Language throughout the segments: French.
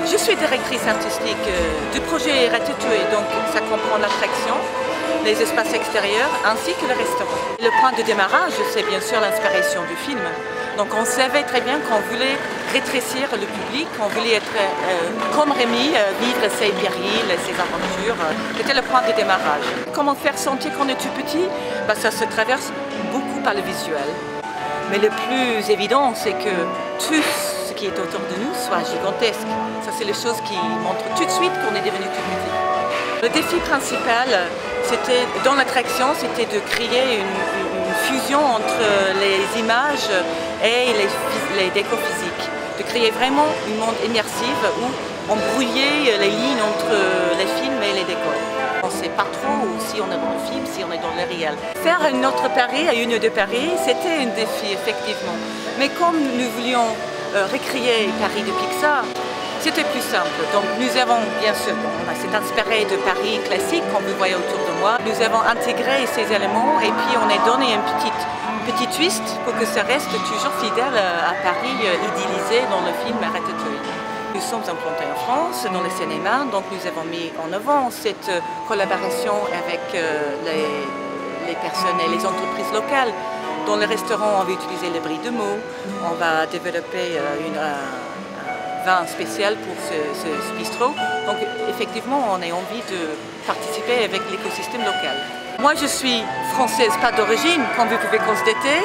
Je suis directrice artistique du projet Ratatouille, donc ça comprend l'attraction, les espaces extérieurs ainsi que le restaurant. Le point de démarrage, c'est bien sûr l'inspiration du film. Donc on savait très bien qu'on voulait rétrécir le public, qu'on voulait être comme Rémi, vivre ses périls, ses aventures. C'était le point de démarrage. Comment faire sentir qu'on est tout petit? Ça se traverse beaucoup par le visuel. Mais le plus évident, c'est que tout ce qui est autour de nous soit gigantesque. Ça, c'est les choses qui montrent tout de suite qu'on est devenu tout petit. Le défi principal, c'était dans l'attraction, c'était de créer une fusion entre les images et les décors physiques. De créer vraiment un monde immersif où on brouillait les lignes entre les films et les décors. On ne sait pas trop si on est dans le film, si on est dans le réel. Faire une autre Paris à une de Paris, c'était un défi effectivement. Mais comme nous voulions recréer Paris de Pixar, c'était plus simple. Donc nous avons, bien sûr, on s'est inspiré de Paris classique, comme vous voyez autour de moi. Nous avons intégré ces éléments et puis on a donné un petit twist pour que ça reste toujours fidèle à Paris idyllisé dans le film Ratatouille. Nous sommes implantés en France, dans le cinéma, donc nous avons mis en avant cette collaboration avec les personnes et les entreprises locales. Dans le restaurant, on va utiliser le brie de Meaux, on va développer un vin spécial pour ce bistrot. Donc effectivement, on a envie de participer avec l'écosystème local. Moi, je suis française, pas d'origine, comme vous pouvez constater,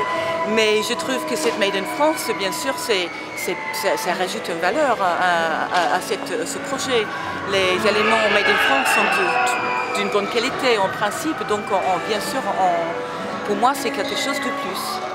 mais je trouve que cette Made in France, bien sûr, ça rajoute une valeur à ce projet. Les éléments Made in France sont d'une bonne qualité en principe, donc bien sûr, pour moi, c'est quelque chose de plus.